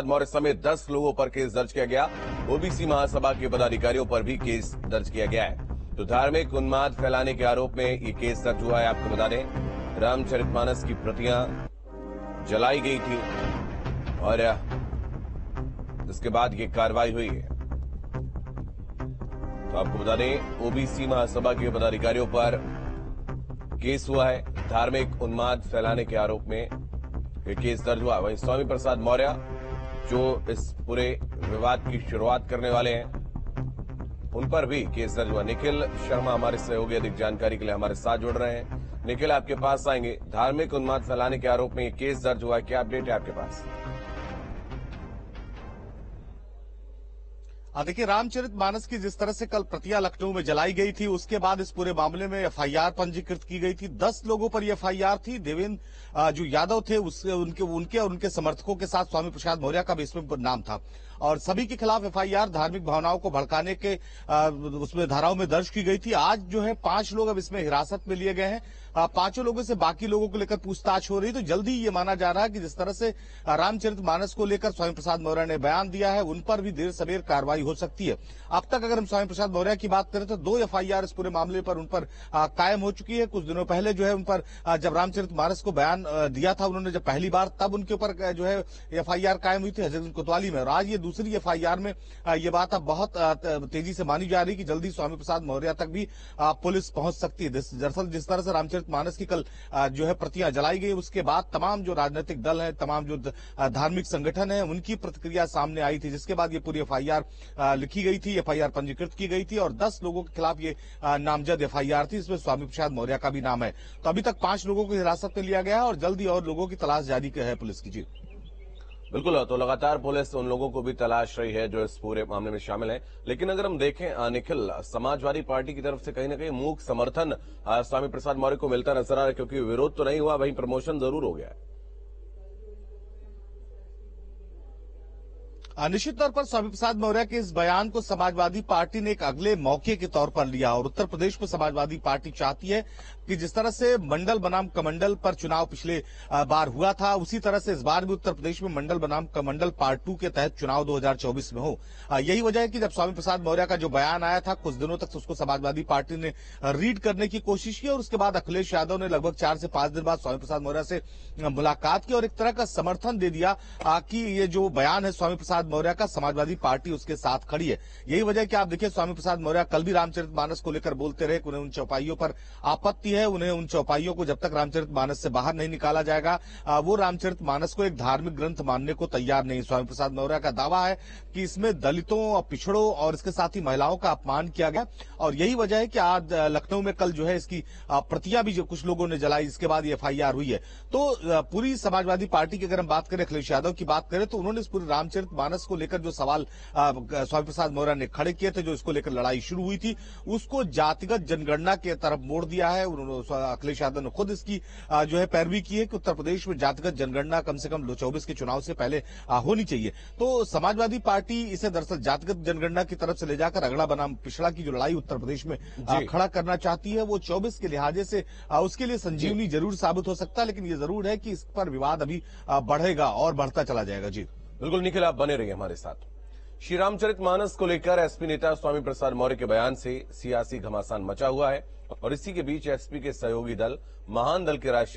मौर्य समेत 10 लोगों पर केस दर्ज किया गया। ओबीसी महासभा के पदाधिकारियों पर भी केस दर्ज किया गया है। तो धार्मिक उन्माद फैलाने के आरोप में ये केस दर्ज हुआ है। आपको बता दें, रामचरितमानस की प्रतियां जलाई गई थी और इसके बाद ये कार्रवाई हुई है। तो आपको बता दें, ओबीसी महासभा के पदाधिकारियों पर केस हुआ है। धार्मिक उन्माद फैलाने के आरोप में ये केस दर्ज हुआ। वहीं स्वामी प्रसाद मौर्य जो इस पूरे विवाद की शुरुआत करने वाले हैं, उन पर भी केस दर्ज हुआ। निखिल शर्मा हमारे सहयोगी अधिक जानकारी के लिए हमारे साथ जुड़ रहे हैं। निखिल, आपके पास आएंगे। धार्मिक उन्माद फैलाने के आरोप में ये केस दर्ज हुआ है, क्या अपडेट है आपके पास? देखिए, रामचरितमानस की जिस तरह से कल प्रतियां लखनऊ में जलाई गई थी, उसके बाद इस पूरे मामले में एफआईआर पंजीकृत की गई थी। 10 लोगों पर यह एफआईआर थी। देवेंद्र जो यादव थे, उनके समर्थकों के साथ स्वामी प्रसाद मौर्य का भी इसमें नाम था और सभी के खिलाफ एफआईआर धार्मिक भावनाओं को भड़काने के उसमें धाराओं में दर्ज की गई थी। आज जो है 5 लोग अब इसमें हिरासत में लिए गए हैं। 5 लोगों से बाकी लोगों को लेकर पूछताछ हो रही है। तो जल्दी ये माना जा रहा है कि जिस तरह से रामचरितमानस को लेकर स्वामी प्रसाद मौर्य ने बयान दिया है, उन पर भी देर सवेर कार्रवाई हो सकती है। अब तक अगर हम स्वामी प्रसाद मौर्य की बात करें तो 2 एफआईआर इस पूरे मामले पर उन पर कायम हो चुकी है। कुछ दिनों पहले जो है उन पर जब रामचरितमानस को बयान दिया था उन्होंने जब पहली बार, तब उनके ऊपर जो है एफआईआर कायम हुई थी हजरत कोतवाली में। और आज ये दूसरी एफआईआर में ये बात अब बहुत तेजी से मानी जा रही है कि जल्दी स्वामी प्रसाद मौर्य तक भी पुलिस पहुंच सकती है। दरअसल जिस तरह से रामचरितमानस की कल जो है प्रतियां जलाई गई, उसके बाद तमाम जो राजनीतिक दल हैं, तमाम जो धार्मिक संगठन हैं, उनकी प्रतिक्रिया सामने आई थी, जिसके बाद ये पूरी एफआईआर लिखी गई थी, एफआईआर पंजीकृत की गई थी और 10 लोगों के खिलाफ ये नामजद एफआईआर थी। इसमें स्वामी प्रसाद मौर्य का भी नाम है। तो अभी तक 5 लोगों को हिरासत में लिया गया है और जल्दी और लोगों की तलाश जारी है पुलिस की। जी बिल्कुल, तो लगातार पुलिस उन लोगों को भी तलाश रही है जो इस पूरे मामले में शामिल हैं। लेकिन अगर हम देखें निखिल, समाजवादी पार्टी की तरफ से कहीं ना कहीं मूक समर्थन स्वामी प्रसाद मौर्य को मिलता नजर आ रहा है, क्योंकि विरोध तो नहीं हुआ, वहीं प्रमोशन जरूर हो गया है। निश्चित तौर पर स्वामी प्रसाद मौर्य के इस बयान को समाजवादी पार्टी ने एक अगले मौके के तौर पर लिया और उत्तर प्रदेश में समाजवादी पार्टी चाहती है कि जिस तरह से मंडल बनाम कमंडल पर चुनाव पिछले बार हुआ था, उसी तरह से इस बार भी उत्तर प्रदेश में मंडल बनाम कमंडल पार्ट 2 के तहत चुनाव 2024 में हो। यही वजह है कि जब स्वामी प्रसाद मौर्य का जो बयान आया था, कुछ दिनों तक उसको समाजवादी पार्टी ने रीड करने की कोशिश की और उसके बाद अखिलेश यादव ने लगभग 4 से 5 दिन बाद स्वामी प्रसाद मौर्य से मुलाकात की और एक तरह का समर्थन दे दिया कि ये जो बयान है स्वामी प्रसाद मौर्य का, समाजवादी पार्टी उसके साथ खड़ी है। यही वजह है कि आप देखिए, स्वामी प्रसाद मौर्य कल भी रामचरितमानस को लेकर बोलते रहे कि उन्हें उन चौपाइयों पर आपत्ति है। उन्हें उन चौपाइयों को जब तक रामचरितमानस से बाहर नहीं निकाला जाएगा, वो रामचरितमानस को एक धार्मिक ग्रंथ मानने को तैयार नहीं। स्वामी प्रसाद मौर्य का दावा है कि इसमें दलितों और पिछड़ों और इसके साथ ही महिलाओं का अपमान किया गया और यही वजह है कि आज लखनऊ में कल जो है इसकी प्रतियां भी जो कुछ लोगों ने जलाई, इसके बाद ये एफआईआर हुई है। तो पूरी समाजवादी पार्टी की अगर हम बात करें, अखिलेश यादव की बात करें, तो उन्होंने इस पूरे रामचरितमानस को लेकर जो सवाल स्वामी प्रसाद मौर्य ने खड़े किए थे, जो इसको लेकर लड़ाई शुरू हुई थी, उसको जातिगत जनगणना के तरफ मोड़ दिया है। अखिलेश यादव ने खुद इसकी जो है पैरवी की है कि उत्तर प्रदेश में जातिगत जनगणना कम से कम 2024 के चुनाव से पहले होनी चाहिए। तो समाजवादी पार्टी इसे दरअसल जातिगत जनगणना की तरफ से ले जाकर अगड़ा बनाम पिछड़ा की जो लड़ाई उत्तर प्रदेश में खड़ा करना चाहती है, वो 24 के लिहाजे से उसके लिए संजीवनी जरूर साबित हो सकता है, लेकिन ये जरूर है कि इस पर विवाद अभी बढ़ेगा और बढ़ता चला जाएगा। जी बिल्कुल निखिल, आप बने रहिए हमारे साथ। श्री रामचरितमानस को लेकर एसपी नेता स्वामी प्रसाद मौर्य के बयान से सियासी घमासान मचा हुआ है और इसी के बीच एसपी के सहयोगी दल महान दल के राष्ट्रीय